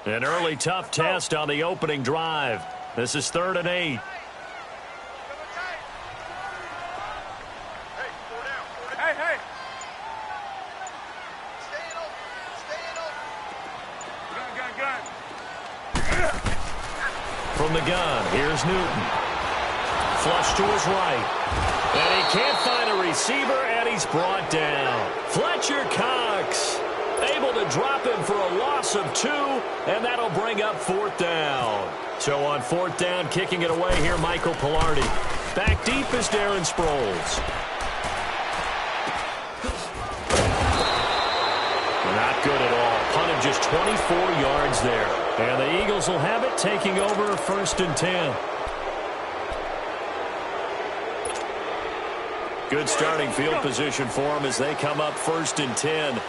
An early tough test on the opening drive. This is 3rd and 8. From the gun, here's Newton. Flush to his right. And he can't find a receiver, and he's brought down. Fletcher Cox able to drop him for a loss of 2, and that'll bring up 4th down. So on 4th down, kicking it away here, Michael Pilardi. Back deep is Darren Sproles. Not good at all. Punted just 24 yards there. And the Eagles will have it, taking over 1st and 10. Good starting field position for them as they come up 1st and 10.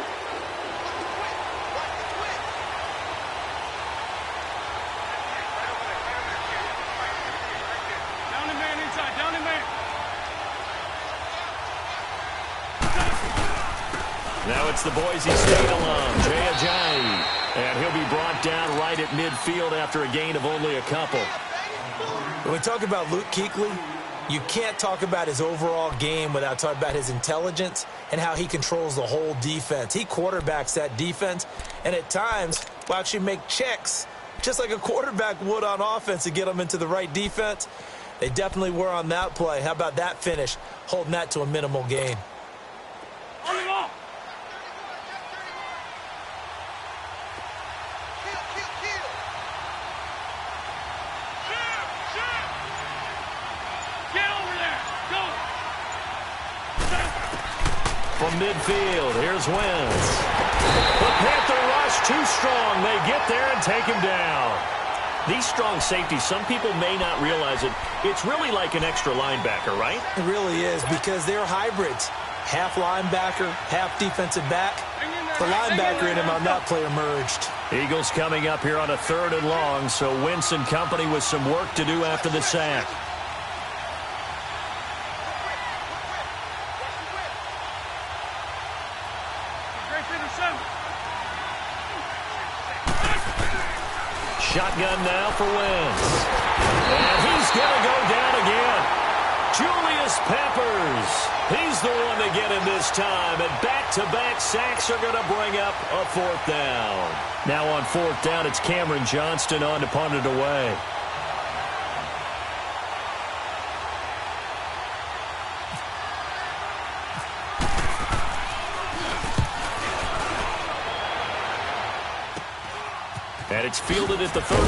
Now it's the Boise State alum, Jay Ajayi. And he'll be brought down right at midfield after a gain of only a couple. When we talk about Luke Kuechly, you can't talk about his overall game without talking about his intelligence and how he controls the whole defense. He quarterbacks that defense, and at times will actually make checks, just like a quarterback would on offense to get them into the right defense. They definitely were on that play. How about that finish, holding that to a minimal gain? From midfield, here's Wentz. The Panther rush too strong. They get there and take him down. These strong safeties, some people may not realize it. It's really like an extra linebacker, right? It really is, because they're hybrids. Half linebacker, half defensive back. The linebacker in him on that play emerged. Eagles coming up here on a 3rd and long, so Wentz and company with some work to do after the sack. Shotgun now for Wentz. And he's going to go down again. Julius Peppers. He's the one to get him this time. And back-to-back sacks are going to bring up a 4th down. Now on 4th down, it's Cameron Johnston on to punt it away. And it's fielded at the 34.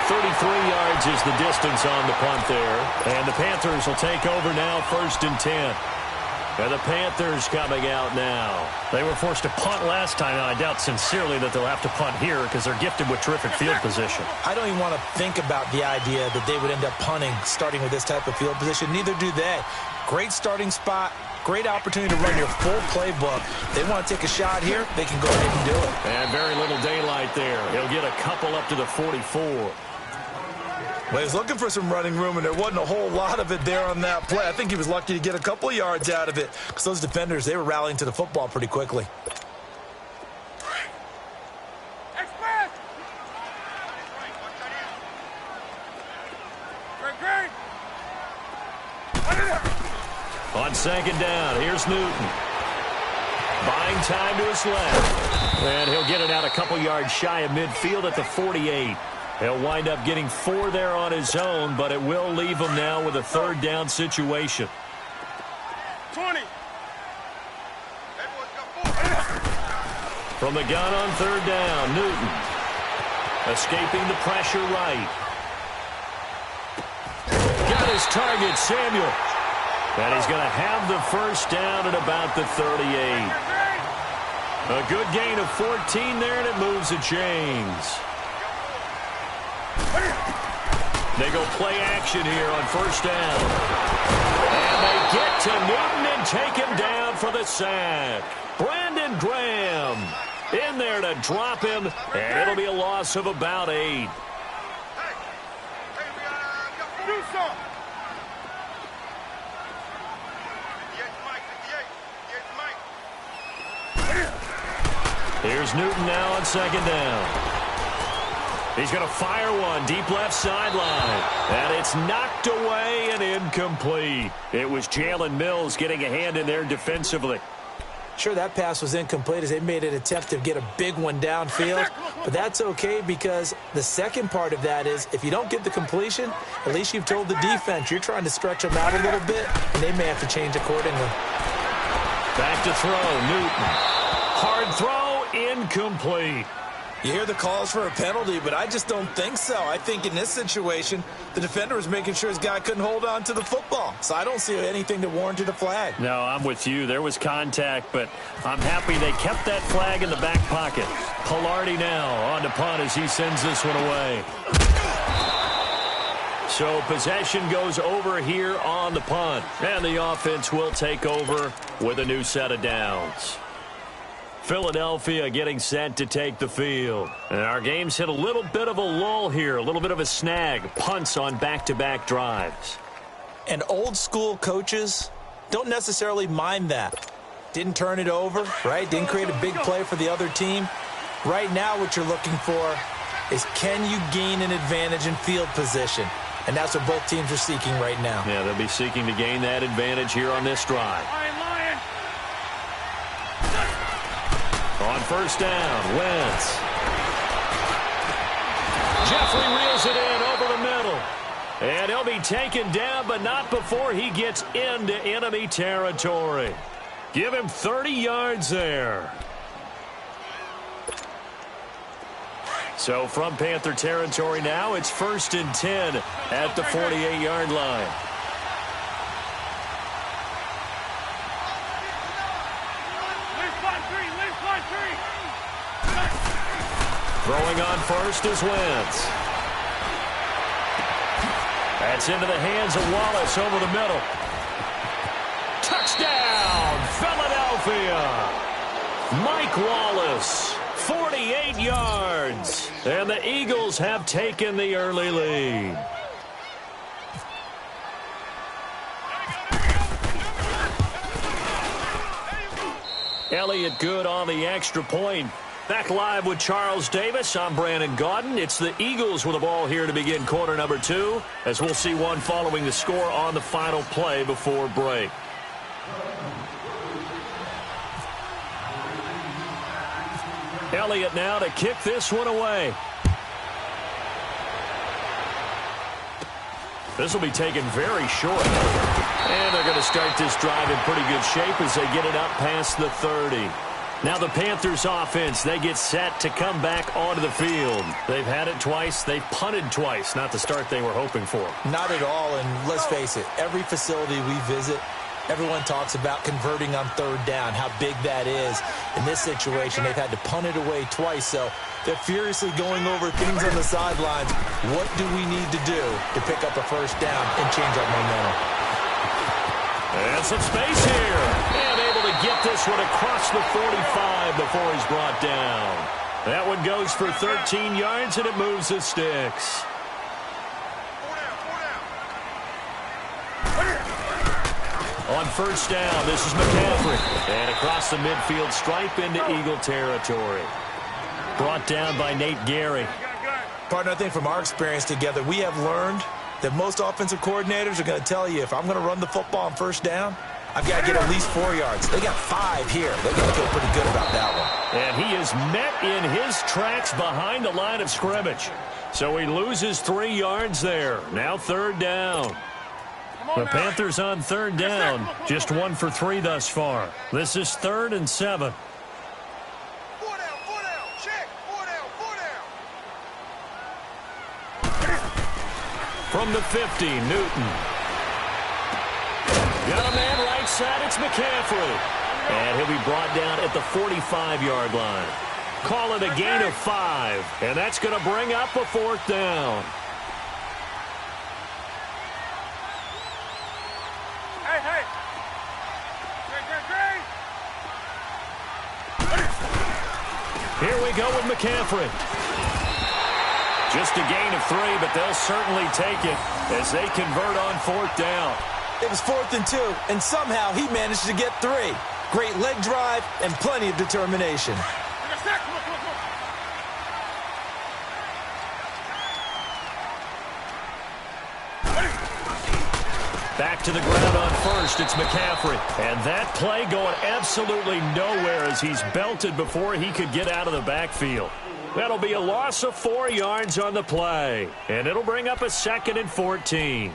33 yards is the distance on the punt there. And the Panthers will take over now 1st and 10. And the Panthers coming out now. They were forced to punt last time, and I doubt sincerely that they'll have to punt here because they're gifted with terrific field position. I don't even want to think about the idea that they would end up punting starting with this type of field position. Neither do they. Great starting spot. Great opportunity to run your full playbook. They want to take a shot here, they can go ahead and do it. And very little daylight there. He'll get a couple up to the 44. Well, he was looking for some running room, and there wasn't a whole lot of it there on that play. I think he was lucky to get a couple of yards out of it because those defenders, they were rallying to the football pretty quickly. On 2nd down, here's Newton. Buying time to his left. And he'll get it out a couple yards shy of midfield at the 48. He'll wind up getting 4 there on his own, but it will leave him now with a 3rd down situation. 20. From the gun on 3rd down, Newton. Escaping the pressure right. Got his target, Samuel. And he's going to have the 1st down at about the 38. A good gain of 14 there, and it moves the chains. They go play action here on 1st down. And they get to Newton and take him down for the sack. Brandon Graham in there to drop him, and it'll be a loss of about 8. Here's Newton now on second down. He's going to fire one deep left sideline. And it's knocked away and incomplete. It was Jalen Mills getting a hand in there defensively. Sure, that pass was incomplete as they made an attempt to get a big one downfield. But that's okay because the second part of that is if you don't get the completion, at least you've told the defense you're trying to stretch them out a little bit, and they may have to change accordingly. Back to throw, Newton. Hard throw, incomplete. You hear the calls for a penalty, but I just don't think so. I think in this situation, the defender was making sure his guy couldn't hold on to the football. So I don't see anything that warranted a flag. No, I'm with you. There was contact, but I'm happy they kept that flag in the back pocket. Pilardi now on to punt as he sends this one away. So possession goes over here on the punt, and the offense will take over with a new set of downs. Philadelphia getting set to take the field. And our game's hit a little bit of a lull here, a little bit of a snag. Punts on back-to-back drives. And old school coaches don't necessarily mind that. Didn't turn it over, right? Didn't create a big play for the other team. Right now what you're looking for is can you gain an advantage in field position? And that's what both teams are seeking right now. Yeah, they'll be seeking to gain that advantage here on this drive. On first down, Wentz. Jeffrey reels it in over the middle. And he'll be taken down, but not before he gets into enemy territory. Give him 30 yards there. So from Panther territory now, it's 1st and 10 at the 48-yard line. Throwing on first is Wentz. That's into the hands of Wallace over the middle. Touchdown, Philadelphia. Mike Wallace, 48 yards. And the Eagles have taken the early lead. Elliott good on the extra point. Back live with Charles Davis. I'm Brandon Gaudin. It's the Eagles with the ball here to begin quarter number 2, as we'll see one following the score on the final play before break. Elliott now to kick this one away. This will be taken very short. And they're going to start this drive in pretty good shape as they get it up past the 30. Now the Panthers offense, they get set to come back onto the field. They've had it twice. They've punted twice. Not the start they were hoping for. Not at all, and let's face it, every facility we visit, everyone talks about converting on third down, how big that is. In this situation, they've had to punt it away twice, so they're furiously going over things on the sidelines. What do we need to do to pick up a first down and change our momentum? And some space here. And able to get this one across the 45 before he's brought down. That one goes for 13 yards, and it moves the sticks. On first down, this is McCaffrey. And across the midfield stripe into Eagle territory. Brought down by Nate Gary. Partner, I think from our experience together, we have learned that most offensive coordinators are going to tell you, if I'm going to run the football on first down, I've got to get at least 4 yards. They got 5 here. They're going to feel pretty good about that one. And he is met in his tracks behind the line of scrimmage. So he loses 3 yards there. Now third down. The Panthers on third down. Just 1 for 3 thus far. This is 3rd and 7. From the 50, Newton. Got a man right side, it's McCaffrey. And he'll be brought down at the 45-yard line. Call it a gain of 5, and that's going to bring up a 4th down. Here we go with McCaffrey. Just a gain of 3, but they'll certainly take it as they convert on 4th down. It was 4th and 2, and somehow he managed to get 3. Great leg drive and plenty of determination. Back to the ground on first. It's McCaffrey. And that play going absolutely nowhere as he's belted before he could get out of the backfield. That'll be a loss of 4 yards on the play. And it'll bring up a 2nd and 14.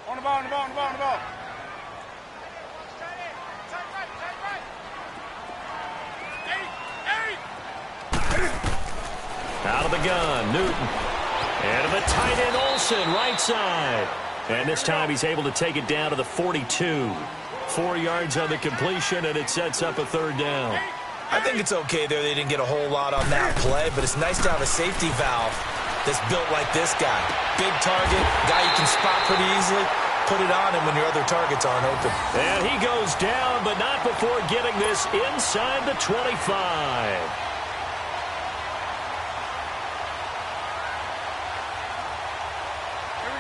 On the ball, on the ball, on the ball, on the ball. Out of the gun, Newton. And to the tight end, Olsen, right side. And this time he's able to take it down to the 42. 4 yards on the completion, and it sets up a 3rd down. I think it's okay there. They didn't get a whole lot on that play, but it's nice to have a safety valve that's built like this guy. Big target, guy you can spot pretty easily. Put it on him when your other targets aren't open. And he goes down, but not before getting this inside the 25.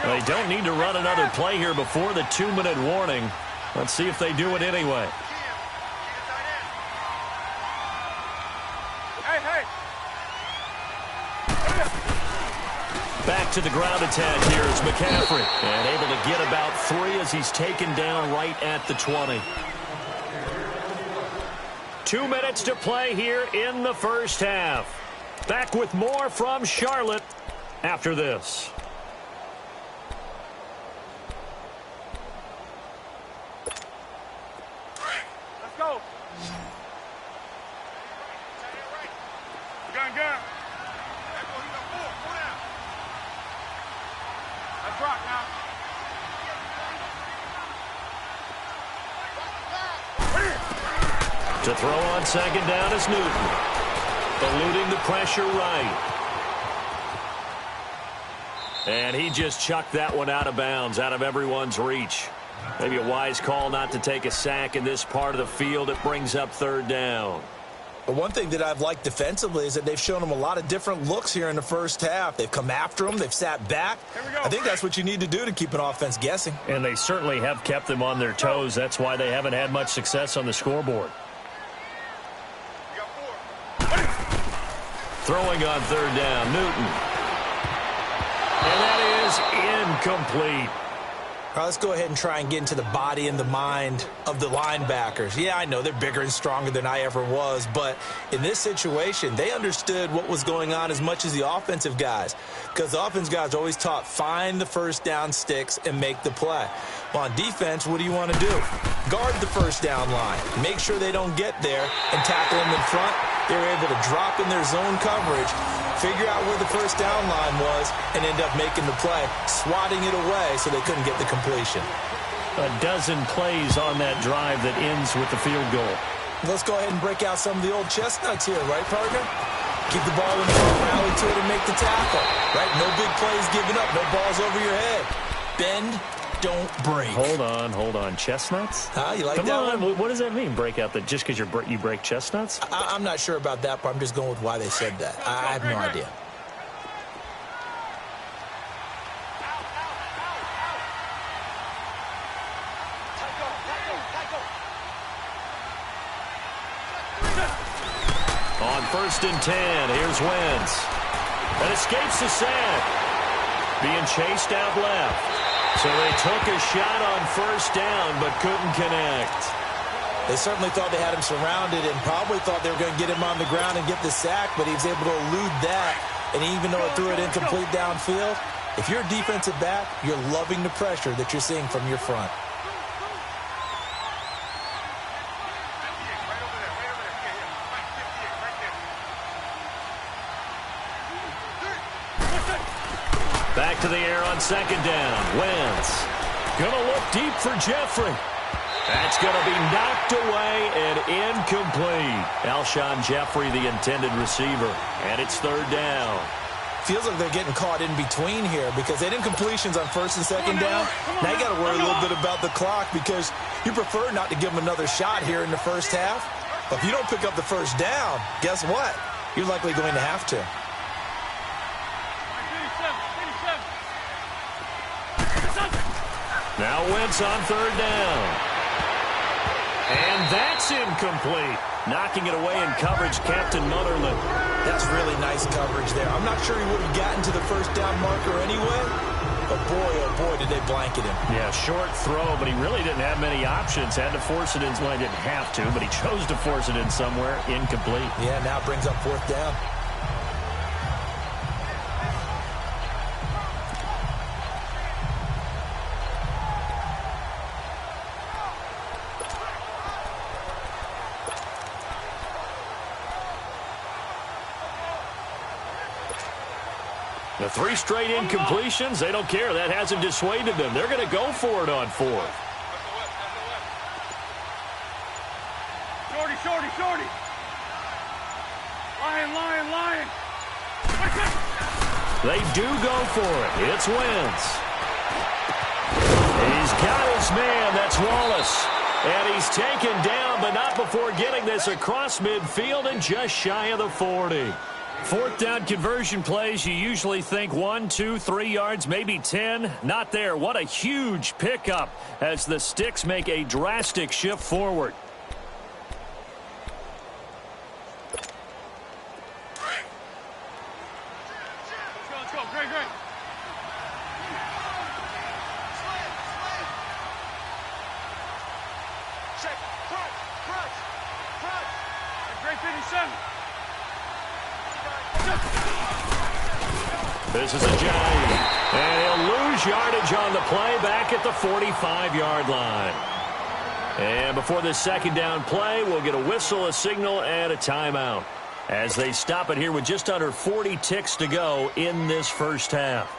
They don't need to run another play here before the 2-minute warning. Let's see if they do it anyway. Back to the ground attack here is McCaffrey. And able to get about 3 as he's taken down right at the 20. 2 minutes to play here in the first half. Back with more from Charlotte after this. Let's go. Gun, gun. Let's rock now. To throw on 2nd down is Newton. Eluding the pressure right. And he just chucked that one out of bounds, out of everyone's reach. Maybe a wise call not to take a sack in this part of the field. It brings up 3rd down. But one thing that I've liked defensively is that they've shown him a lot of different looks here in the first half. They've come after him. They've sat back. I think that's what you need to do to keep an offense guessing. And they certainly have kept them on their toes. That's why they haven't had much success on the scoreboard. Throwing on 3rd down, Newton. And that is incomplete. All right, let's go ahead and try and get into the body and the mind of the linebackers. Yeah, I know they're bigger and stronger than I ever was, but in this situation, they understood what was going on as much as the offensive guys, because the offensive guys are always taught, find the first down sticks and make the play. Well, on defense, what do you want to do? Guard the first down line. Make sure they don't get there and tackle them in front. They were able to drop in their zone coverage, figure out where the first down line was, and end up making the play, swatting it away so they couldn't get the completion. A dozen plays on that drive that ends with the field goal. Let's go ahead and break out some of the old chestnuts here, right, partner? Keep the ball in front, rally to it, and make the tackle, right? No big plays given up, no balls over your head. Bend, don't break. Hold on. Chestnuts? You like Come that on. one? What does that mean, break out? That just because you break chestnuts? I'm not sure about that, but I'm just going with why they said that. I have no idea. On 1st and 10, here's Wentz. And escapes the sack. Being chased out left. So they took a shot on 1st down, but couldn't connect. They certainly thought they had him surrounded and probably thought they were going to get him on the ground and get the sack, but he was able to elude that. And even though it threw it incomplete downfield, if you're a defensive back, you're loving the pressure that you're seeing from your front. Back to the air on 2nd down. Wentz. Gonna look deep for Jeffrey. That's gonna be knocked away and incomplete. Alshon Jeffrey, the intended receiver. And it's 3rd down. Feels like they're getting caught in between here because they didn't incompletions on 1st and 2nd down. Now you got to worry a little bit about the clock because you prefer not to give them another shot here in the first half. But if you don't pick up the 1st down, guess what? You're likely going to have to. Now Wentz on 3rd down. And that's incomplete. Knocking it away in coverage, Captain Motherland. That's really nice coverage there. I'm not sure he would have gotten to the first down marker anyway, but boy, oh boy, did they blanket him. Yeah, short throw, but he really didn't have many options. Had to force it in. Well, he didn't have to, but he chose to force it in somewhere. Incomplete. Yeah, now it brings up fourth down. The 3 straight incompletions, they don't care. That hasn't dissuaded them. They're going to go for it on 4th. Shorty, shorty, shorty. Lion, lion, lion. They do go for it. It's Wentz. He's got his man. That's Wallace. And he's taken down, but not before getting this across midfield and just shy of the 40. 4th down conversion plays, you usually think 1, 2, 3 yards, maybe 10. Not there. What a huge pickup as the Sticks make a drastic shift forward. Let's go. Great, great. Check. Crunch. Great 57. This is a giant, and he'll lose yardage on the play back at the 45-yard line. And before this second down play, we'll get a whistle, a signal, and a timeout as they stop it here with just under 40 ticks to go in this first half.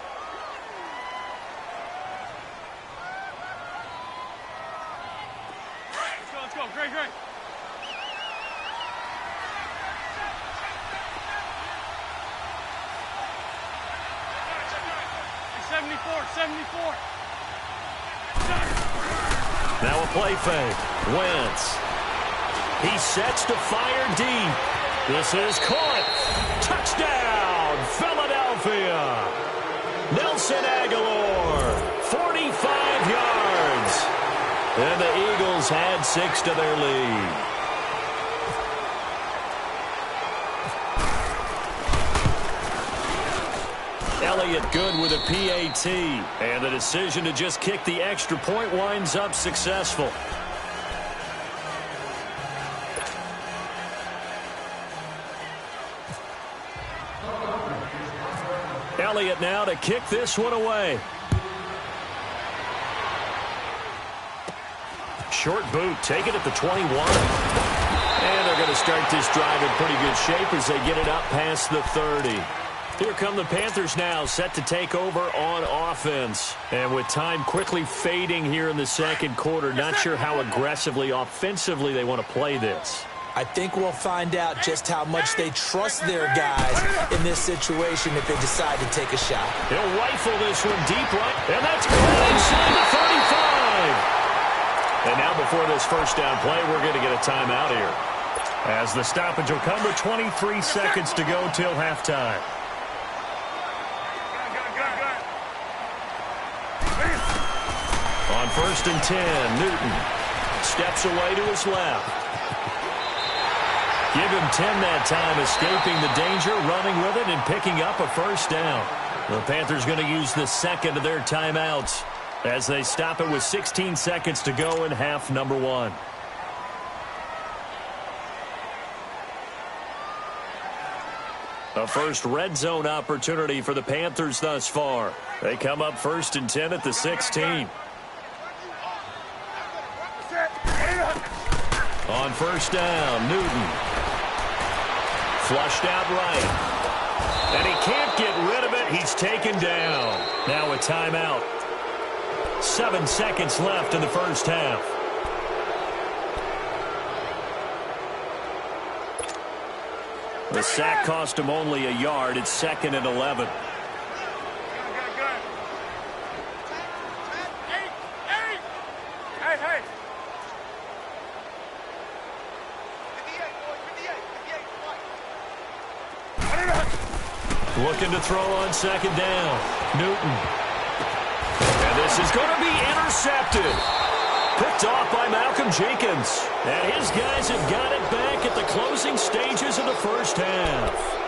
Let's go. Great. 74. Now a play fake. Wentz. He sets to fire deep. This is caught. Touchdown, Philadelphia. Nelson Aguilar, 45 yards. And the Eagles had 6 to their lead. Elliott good with a PAT. And the decision to just kick the extra point winds up successful. Elliott now to kick this one away. Short boot, take it at the 21. And they're going to start this drive in pretty good shape as they get it up past the 30. Here come the Panthers now, set to take over on offense. And with time quickly fading here in the second quarter, not sure how aggressively, offensively they want to play this. I think we'll find out just how much they trust their guys in this situation if they decide to take a shot. He'll rifle this one deep right, and that's caught inside the 35. And now before this first down play, we're going to get a timeout here, as the stoppage will come with 23 seconds to go till halftime. On 1st and 10, Newton steps away to his left. Give him 10 that time, escaping the danger, running with it, and picking up a first down. The Panthers going to use the second of their timeouts as they stop it with 16 seconds to go in half number 1. A first red zone opportunity for the Panthers thus far. They come up 1st and 10 at the 16. On 1st down, Newton. Flushed out right. And he can't get rid of it. He's taken down. Now a timeout. 7 seconds left in the first half. The sack cost him only a yard. It's 2nd and 11. Looking to throw on 2nd down. Newton. And this is going to be intercepted. Picked off by Malcolm Jenkins. And his guys have got it back at the closing stages of the first half.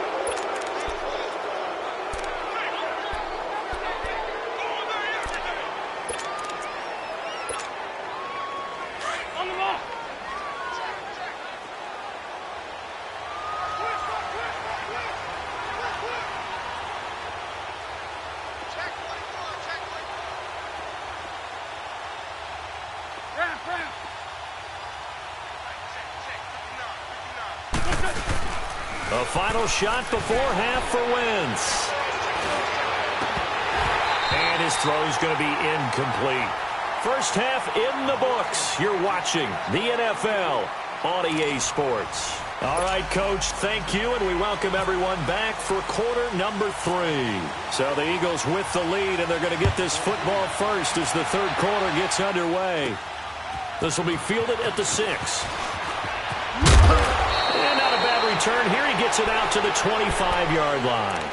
A final shot before half for Wentz. And his throw's going to be incomplete. First half in the books. You're watching the NFL on EA Sports. All right, Coach, thank you, and we welcome everyone back for quarter number 3. So the Eagles with the lead, and they're going to get this football first as the third quarter gets underway. This will be fielded at the 6. And not a bad return here. He gets it out to the 25-yard line.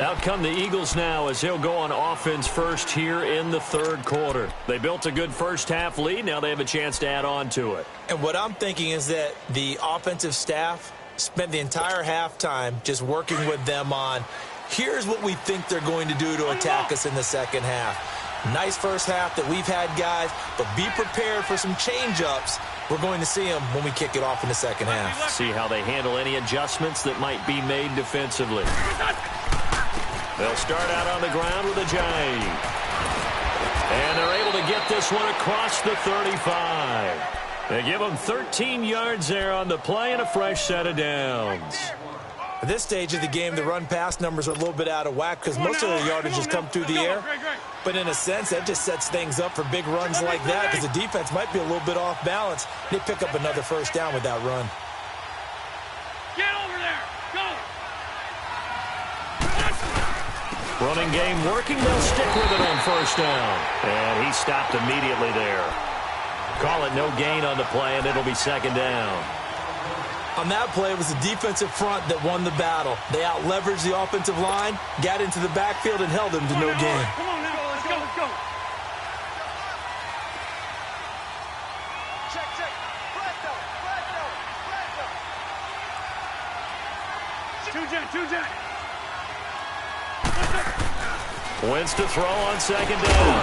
Out come the Eagles now as they'll go on offense first here in the third quarter. They built a good first half lead. Now they have a chance to add on to it. And what I'm thinking is that the offensive staff spent the entire halftime just working with them on, here's what we think they're going to do to attack us in the second half. Nice first half that we've had, guys, but be prepared for some change-ups. We're going to see them when we kick it off in the second half. See how they handle any adjustments that might be made defensively. They'll start out on the ground with a J. And they're able to get this one across the 35. They give them 13 yards there on the play and a fresh set of downs. At this stage of the game, the run-pass numbers are a little bit out of whack because most of the yardage has come through the air. But in a sense, that just sets things up for big runs like that because the defense might be a little bit off balance. They pick up another first down with that run. Get over there. Go. Running game working. They'll stick with it on first down. And he stopped immediately there. Call it no gain on the play, and it'll be second down. On that play, it was the defensive front that won the battle. They out-leveraged the offensive line, got into the backfield, and held them to no gain. Come on now. Let's go. Let's go. Check, check. Flat though. Flat though. Two jet. Wentz to throw on second down.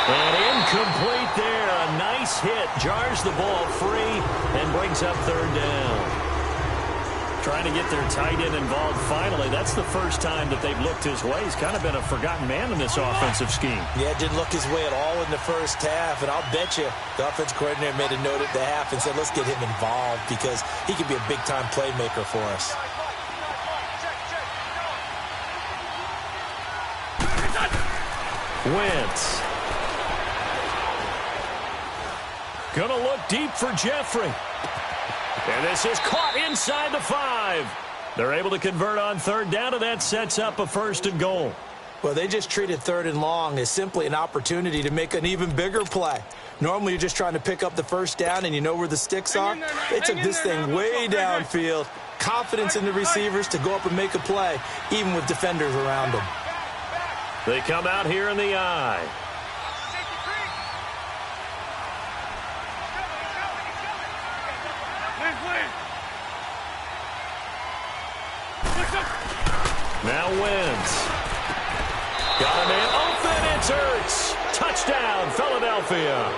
And incomplete there. A nice hit. Jars the ball free and brings up third down. Trying to get their tight end involved finally. That's the first time that they've looked his way. He's kind of been a forgotten man in this offensive scheme. Yeah, it didn't look his way at all in the first half. And I'll bet you the offense coordinator made a note at the half and said, let's get him involved because he could be a big-time playmaker for us. Wentz. Gonna look deep for Jeffrey. And this is caught inside the 5. They're able to convert on third down, and that sets up a first and goal. Well, they just treated third and long as simply an opportunity to make an even bigger play. Normally, you're just trying to pick up the first down, and you know where the sticks are. They took this thing way downfield. Confidence in the receivers to go up and make a play, even with defenders around them. They come out here in the eye. Now Wentz. Got a man open. It's Ertz. Touchdown, Philadelphia.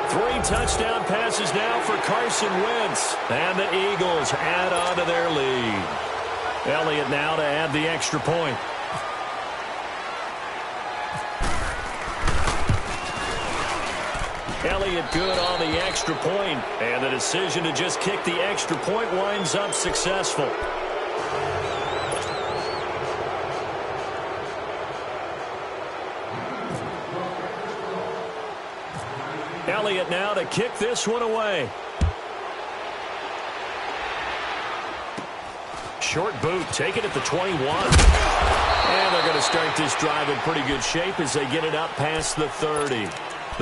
3 touchdown passes now for Carson Wentz. And the Eagles add on to their lead. Elliott now to add the extra point. Elliott good on the extra point, and the decision to just kick the extra point winds up successful. Elliott now to kick this one away. Short boot, take it at the 21. And they're going to start this drive in pretty good shape as they get it up past the 30.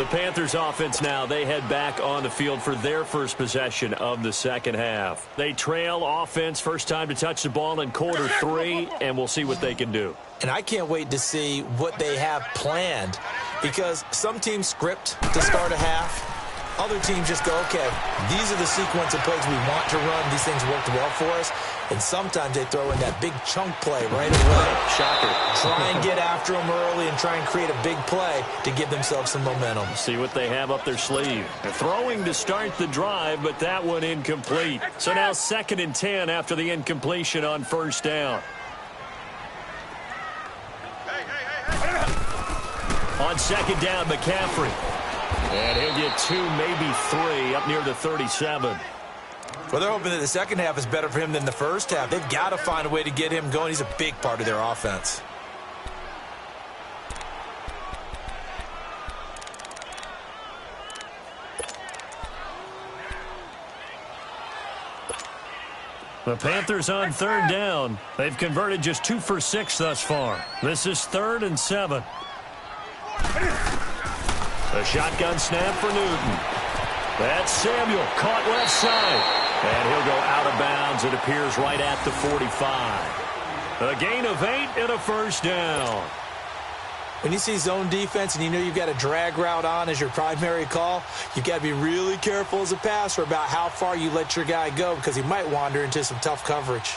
The Panthers offense now, they head back on the field for their first possession of the second half. They trail offense, first time to touch the ball in quarter 3, and we'll see what they can do. And I can't wait to see what they have planned, because some teams script to start a half. Other teams just go, okay, these are the sequence of plays we want to run. These things worked well for us. And sometimes they throw in that big chunk play right away. Shocker. Try and get after them early and try and create a big play to give themselves some momentum. See what they have up their sleeve. They're throwing to start the drive, but that one incomplete. So now 2nd and 10 after the incompletion on first down. On 2nd down, McCaffrey. And he'll get 2, maybe 3, up near the 37. Well, they're hoping that the second half is better for him than the first half. They've got to find a way to get him going. He's a big part of their offense. The Panthers on 3rd down. They've converted just 2 for 6 thus far. This is 3rd and 7. A shotgun snap for Newton. That's Samuel, caught left side. And he'll go out of bounds, it appears, right at the 45. A gain of 8 and a first down. When you see zone defense and you know you've got a drag route on as your primary call, you've got to be really careful as a passer about how far you let your guy go, because he might wander into some tough coverage.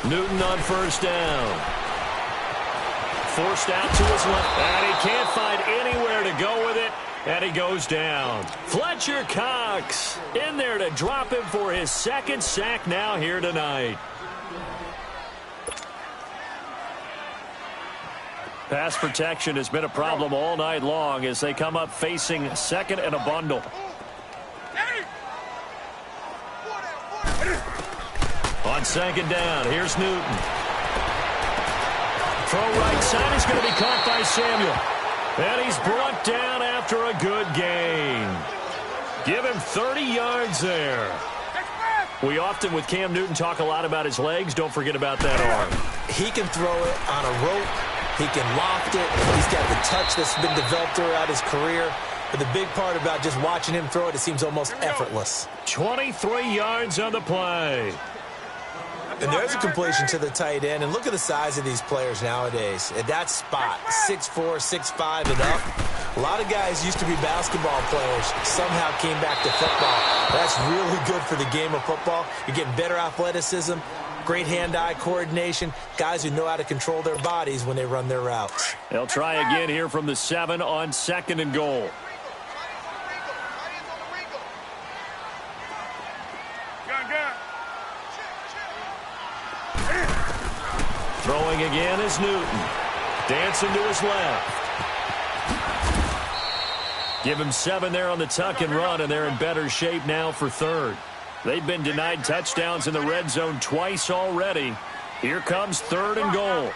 Newton on first down. Forced out to his left, and he can't find anywhere to go with it, and he goes down. Fletcher Cox in there to drop him for his 2nd sack now here tonight. Pass protection has been a problem all night long as they come up facing 2nd and a bundle. On 2nd down, here's Newton. Throw right side is going to be caught by Samuel. And he's brought down after a good gain. Give him 30 yards there. We often, with Cam Newton, talk a lot about his legs. Don't forget about that arm. He can throw it on a rope. He can loft it. He's got the touch that's been developed throughout his career. But the big part about just watching him throw it, it seems almost effortless. 23 yards on the play. And there's a completion to the tight end. And look at the size of these players nowadays. At that spot, 6'4", 6'5", and up. A lot of guys used to be basketball players, somehow came back to football. That's really good for the game of football. You're getting better athleticism, great hand-eye coordination, guys who know how to control their bodies when they run their routes. They'll try again here from the 7 on 2nd and goal. Throwing again is Newton. Dancing to his left. Give him 7 there on the tuck and run, and they're in better shape now for 3rd. They've been denied touchdowns in the red zone twice already. Here comes 3rd and goal.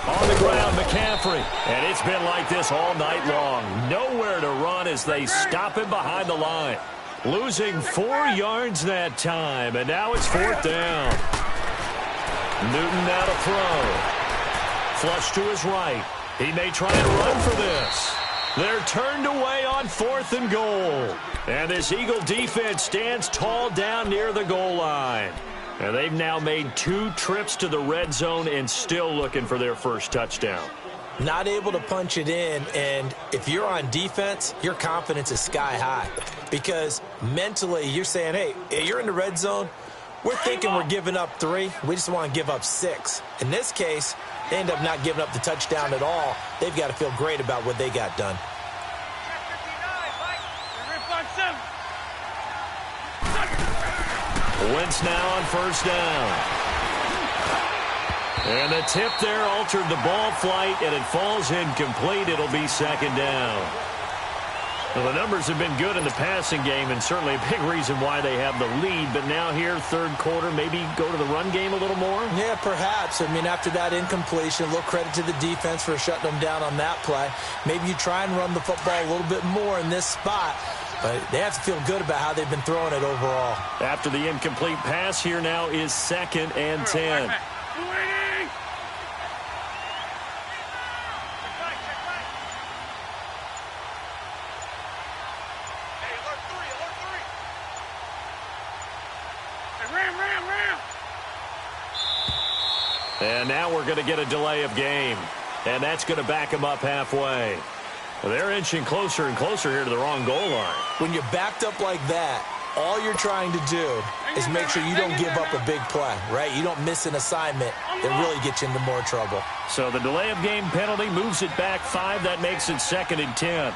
On the ground, McCaffrey. And it's been like this all night long. Nowhere to run as they stop him behind the line. Losing 4 yards that time, and now it's 4th down. Newton now to throw. Flush to his right. He may try and run for this. They're turned away on 4th and goal. And this Eagle defense stands tall down near the goal line. And they've now made 2 trips to the red zone and still looking for their first touchdown. Not able to punch it in, and if you're on defense, your confidence is sky high. Because mentally, you're saying, hey, you're in the red zone. We're thinking we're giving up 3. We just want to give up 6. In this case, they end up not giving up the touchdown at all. They've got to feel great about what they got done. Wentz now on first down. And the tip there altered the ball flight, and it falls incomplete. It'll be 2nd down. Well, the numbers have been good in the passing game, and certainly a big reason why they have the lead. But now here, third quarter, maybe go to the run game a little more? Yeah, perhaps. I mean, after that incompletion, a little credit to the defense for shutting them down on that play. Maybe you try and run the football a little bit more in this spot. But they have to feel good about how they've been throwing it overall. After the incomplete pass, here now is 2nd and 10. And now we're going to get a delay of game. And that's going to back them up halfway. Well, they're inching closer and closer here to the wrong goal line. When you're backed up like that, all you're trying to do is make sure you don't give up a big play, right? You don't miss an assignment that really gets you into more trouble. So the delay of game penalty moves it back 5. That makes it 2nd and 10.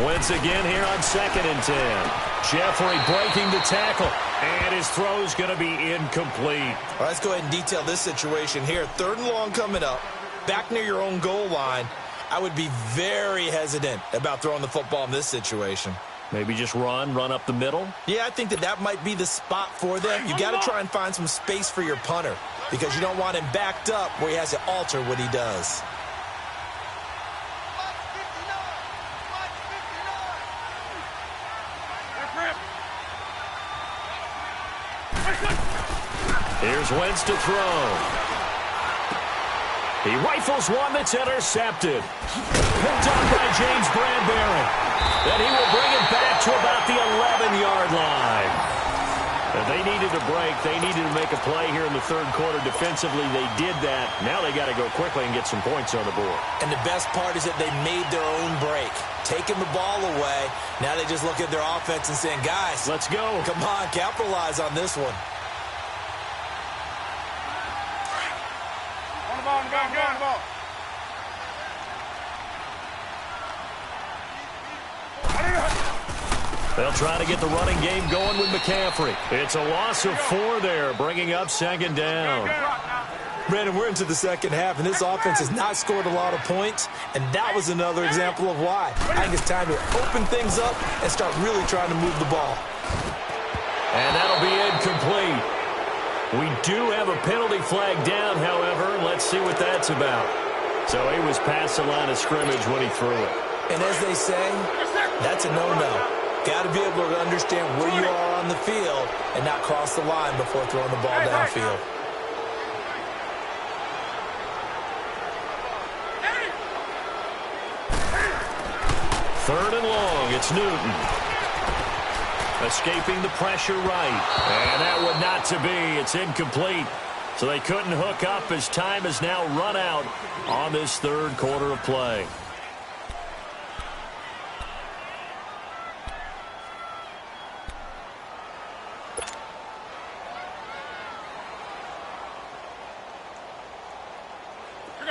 Once again here on 2nd and 10. Jeffrey breaking the tackle, and his throw's going to be incomplete. All right, let's go ahead and detail this situation here. 3rd and long coming up, back near your own goal line. I would be very hesitant about throwing the football in this situation. Maybe just run up the middle? Yeah, I think that might be the spot for them. You got to try and find some space for your punter because you don't want him backed up where he has to alter what he does. Here's Wentz to throw. He rifles one that's intercepted. Picked on by James Bradbury. Then he will bring it back to about the 11-yard line. And they needed a break. They needed to make a play here in the 3rd quarter. Defensively, they did that. Now they got to go quickly and get some points on the board. And the best part is that they made their own break. Taking the ball away. Now they just look at their offense and saying, guys, let's go. Come on, capitalize on this one. On the ball. They'll try to get the running game going with McCaffrey. It's a loss of 4 there, bringing up 2nd down. Brandon, we're into the 2nd half, and this offense has not scored a lot of points, and that was another example of why. I think it's time to open things up and start really trying to move the ball. And that'll be incomplete. We do have a penalty flag down, however. Let's see what that's about. So he was past the line of scrimmage when he threw it. And as they say, that's a no-no. Got to be able to understand where you are on the field and not cross the line before throwing the ball downfield. Third and long, it's Newton. Escaping the pressure right. And that would not to be. It's incomplete. So they couldn't hook up as time has now run out on this 3rd quarter of play.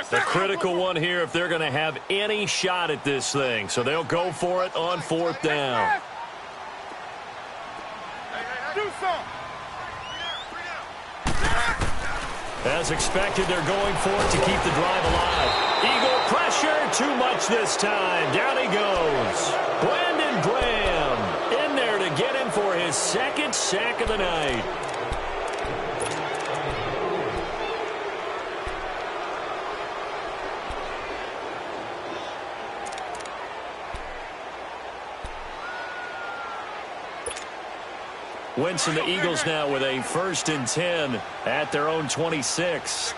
The critical one here if they're going to have any shot at this thing. So they'll go for it on 4th down. As expected, they're going for it to keep the drive alive. Eagle pressure, too much this time. Down he goes. Brandon Graham in there to get him for his 2nd sack of the night. Wentz and the Eagles now with a 1st and 10 at their own 26.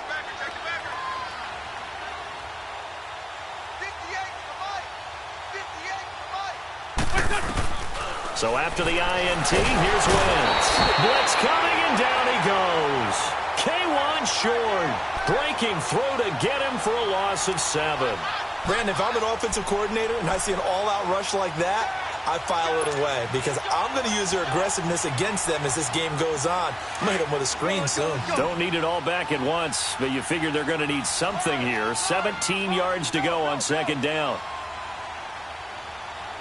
So after the INT, here's Wentz. Blitz coming, and down he goes. K1 short. Breaking throw to get him for a loss of 7. Brandon, if I'm an offensive coordinator and I see an all-out rush like that, I file it away because I'm going to use their aggressiveness against them as this game goes on. I'm going to hit them with a screen soon. Don't need it all back at once, but you figure they're going to need something here. 17 yards to go on 2nd down.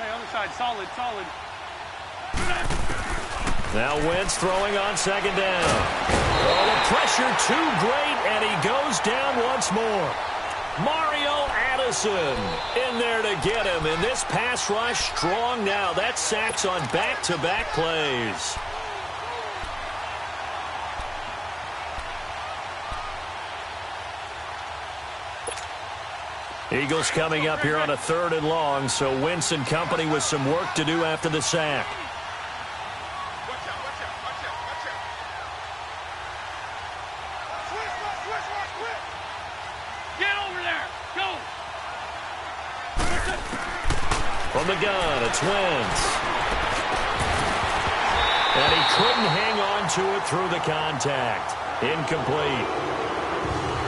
Hey, other side, solid. Now Wentz throwing on 2nd down. Oh, the pressure too great, and he goes down once more. Mario Addison in there to get him. And this pass rush strong now. That's sacks on back-to-back plays. Eagles coming up here on a 3rd and long, so Wentz and company with some work to do after the sack. Get over there. Go. From the gun, it's Wentz. And he couldn't hang on to it through the contact. Incomplete.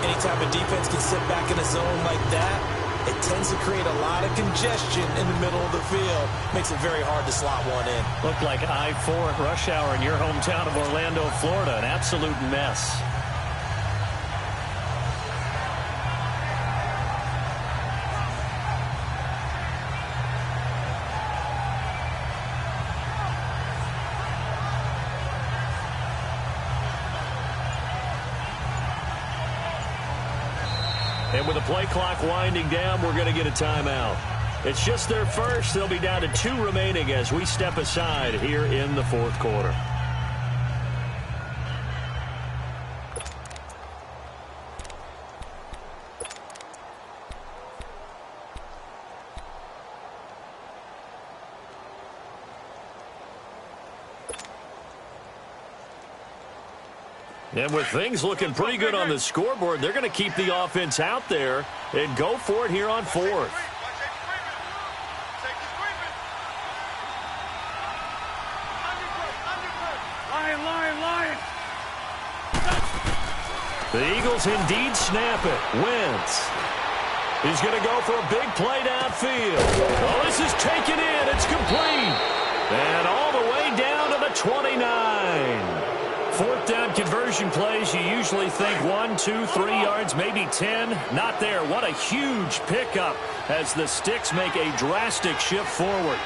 Anytime a defense can sit back in a zone like that, it tends to create a lot of congestion in the middle of the field. Makes it very hard to slot one in. Looked like I-4 at rush hour in your hometown of Orlando, Florida. An absolute mess. And with the play clock winding down, we're going to get a timeout. It's just their first. They'll be down to 2 remaining as we step aside here in the 4th quarter. And with things looking pretty good on the scoreboard, they're going to keep the offense out there and go for it here on 4th. Lion. The Eagles indeed snap it. Wentz. He's going to go for a big play downfield. Oh, this is taken in. It's complete. And all the way down to the 29. 4th down conversion plays, you usually think 1, 2, 3 yards, maybe 10. Not there. What a huge pickup as the Sticks make a drastic shift forward.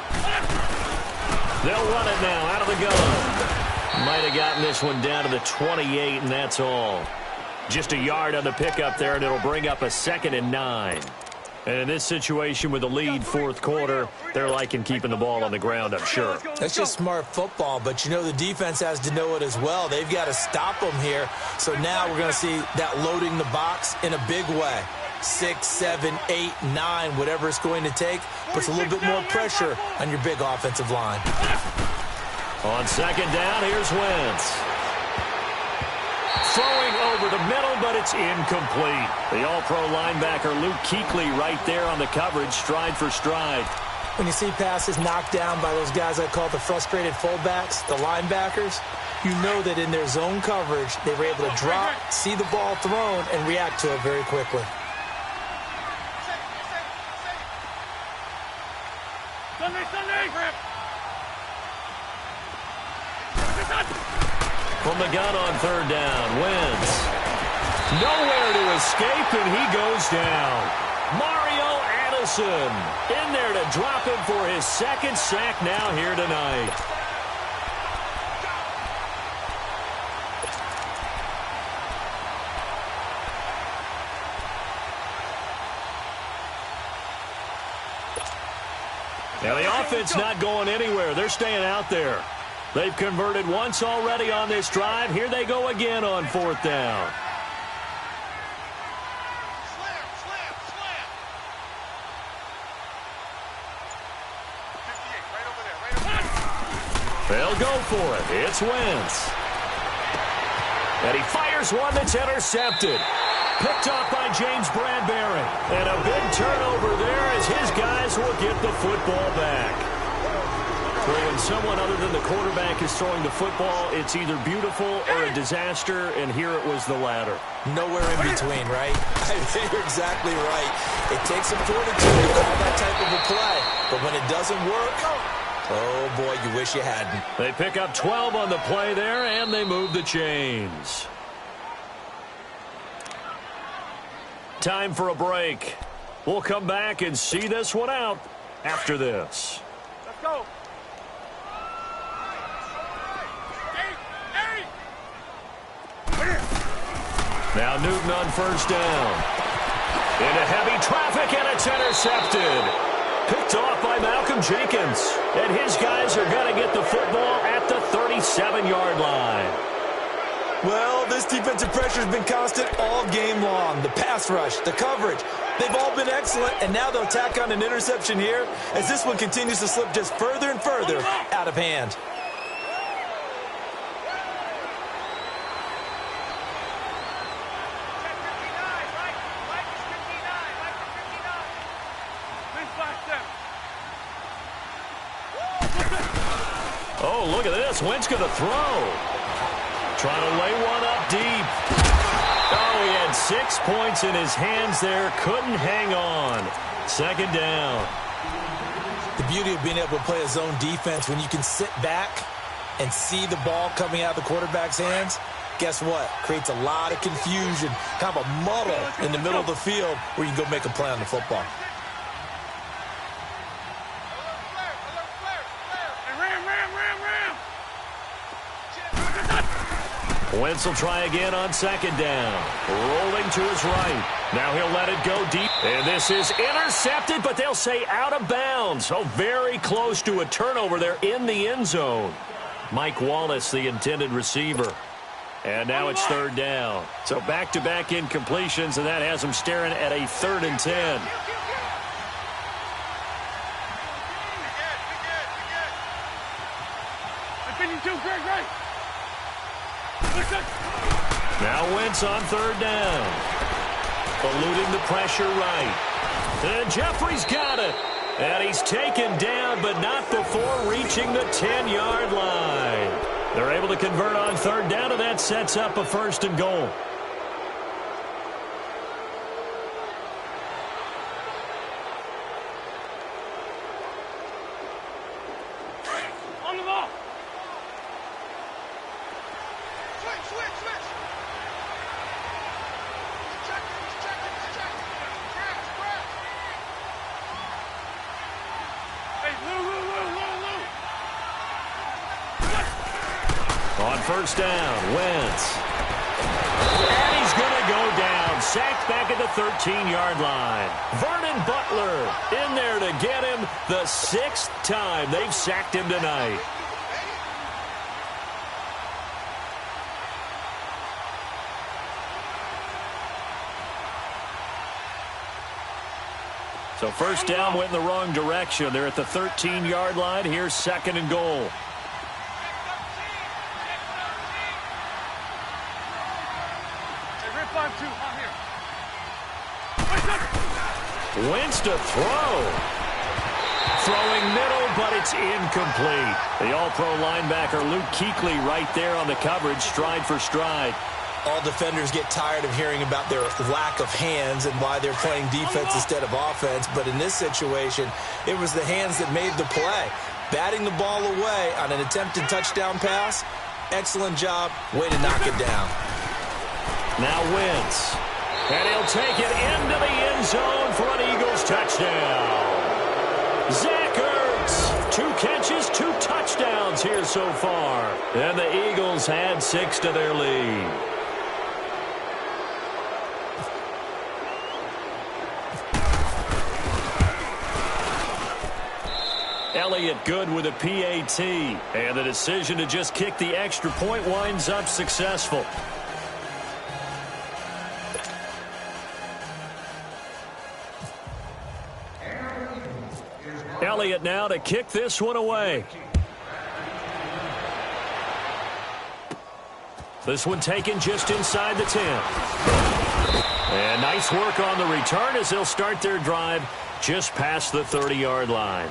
5-9. They'll run it now out of the gun. Might have gotten this one down to the 28, and that's all. Just a yard on the pickup there, and it'll bring up a 2nd and 9. And in this situation with the lead 4th quarter, they're liking keeping the ball on the ground, I'm sure. That's just smart football, but you know the defense has to know it as well. They've got to stop them here. So now we're going to see that loading the box in a big way. 6, 7, 8, 9, whatever it's going to take, puts a little bit more pressure on your big offensive line. On 2nd down, here's Wentz. Throwing over the middle, but it's incomplete. The all-pro linebacker Luke Kuechly right there on the coverage, stride for stride. When you see passes knocked down by those guys I call the frustrated fullbacks, the linebackers, you know that in their zone coverage, they were able to drop, see the ball thrown, and react to it very quickly. Sunday. From the gun on 3rd down, Wentz. Nowhere to escape, and he goes down. Mario Addison in there to drop him for his 2nd sack now here tonight. Now the offense not going anywhere. They're staying out there. They've converted once already on this drive. Here they go again on 4th down. Slam. 58, right over there. They'll go for it. It's Wentz. And he fires one that's intercepted. Picked off by James Bradbury. And a big turnover there as his guys will get the football back. Well, when someone other than the quarterback is throwing the football, it's either beautiful or a disaster, and here it was the latter. Nowhere in between, right? I think you're exactly right. It takes some fortitude to call that type of a play, but when it doesn't work, oh boy, you wish you hadn't. They pick up 12 on the play there, and they move the chains. Time for a break. We'll come back and see this one out after this. Let's go. 8. Now Newton on first down. Into heavy traffic, and it's intercepted. Picked off by Malcolm Jenkins. And his guys are going to get the football at the 37-yard line. Well, this defensive pressure has been constant all game long. The pass rush, the coverage, they've all been excellent, and now they'll tack on an interception here as this one continues to slip just further and further out of hand. Oh, look at this. Wentz going to throw. Trying to lay one up deep. Oh, he had 6 points in his hands there. Couldn't hang on. Second down. The beauty of being able to play a zone defense when you can sit back and see the ball coming out of the quarterback's hands, guess what? Creates a lot of confusion, kind of a muddle in the middle of the field where you can go make a play on the football. Wentz will try again on second down. Rolling to his right. Now he'll let it go deep. And this is intercepted, but they'll say out of bounds. So very close to a turnover there in the end zone. Mike Wallace, the intended receiver. And now it's third down. So back-to-back incompletions, and that has them staring at a 3rd and 10. Now Wentz on third down. Eluding the pressure right. And Jeffrey's got it. And he's taken down, but not before reaching the 10-yard line. They're able to convert on third down, and that sets up a 1st and goal. On the ball. On first down, Wentz. And he's going to go down. Sacked back at the 13-yard line. Vernon Butler in there to get him the 6th time they've sacked him tonight. So first down went in the wrong direction. They're at the 13-yard line. Here's 2nd and goal. Wentz to throw. Throwing middle, but it's incomplete. The all-pro linebacker Luke Kuechly right there on the coverage, stride for stride. All defenders get tired of hearing about their lack of hands and why they're playing defense instead of offense. But in this situation, it was the hands that made the play. Batting the ball away on an attempted touchdown pass. Excellent job. Way to knock it down. Now Wentz. And he'll take it into the end zone for an Eagles touchdown. Zach Ertz, 2 catches, 2 touchdowns here so far. And the Eagles add 6 to their lead. Elliott good with a PAT. And the decision to just kick the extra point winds up successful. Elliott now to kick this one away. This one taken just inside the 10. And nice work on the return as they'll start their drive just past the 30-yard line.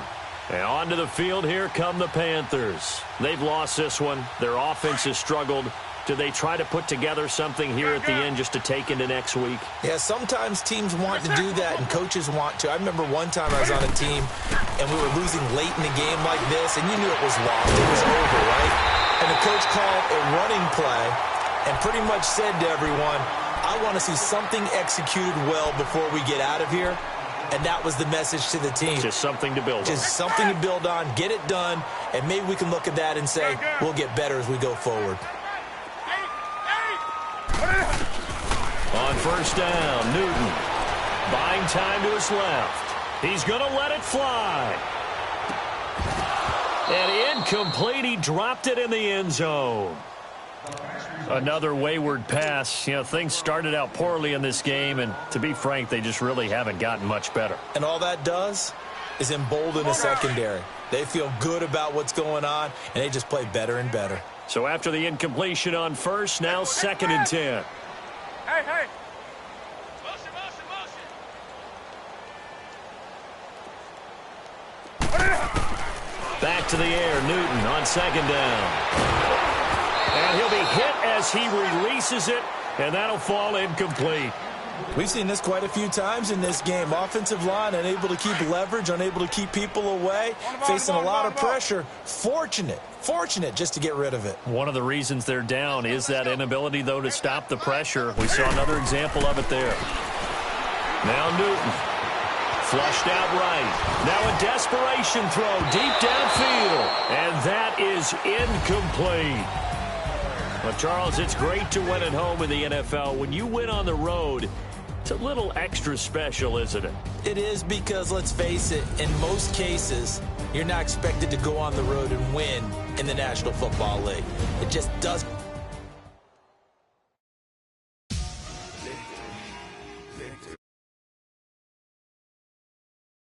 And onto the field, here come the Panthers. They've lost this one. Their offense has struggled. Do they try to put together something here at the end just to take into next week? Yeah, sometimes teams want to do that and coaches want to. I remember one time I was on a team and we were losing late in the game like this, and you knew it was lost. It was over, right? And the coach called a running play and pretty much said to everyone, I want to see something executed well before we get out of here. And that was the message to the team. Just something to build on. Just something to build on, get it done, and maybe we can look at that and say, we'll get better as we go forward. On first down, Newton buying time to his left. He's going to let it fly. And incomplete. He dropped it in the end zone. Another wayward pass. You know, things started out poorly in this game, and to be frank, they just really haven't gotten much better. And all that does is embolden the secondary. They feel good about what's going on, and they just play better and better. So after the incompletion on first, now 2nd and 10. Hey, hey. Motion, motion, motion. Back to the air, Newton on 2nd down. And he'll be hit as he releases it, and that'll fall incomplete. We've seen this quite a few times in this game. Offensive line unable to keep leverage, unable to keep people away, facing a lot of pressure. Fortunate just to get rid of it. One of the reasons they're down is that inability, though, to stop the pressure. We saw another example of it there. Now Newton. Flushed out right. Now a desperation throw deep downfield. And that is incomplete. Well, Charles, it's great to win at home in the NFL. When you win on the road, it's a little extra special, isn't it? It is, because, let's face it, in most cases, you're not expected to go on the road and win in the National Football League. It just doesn't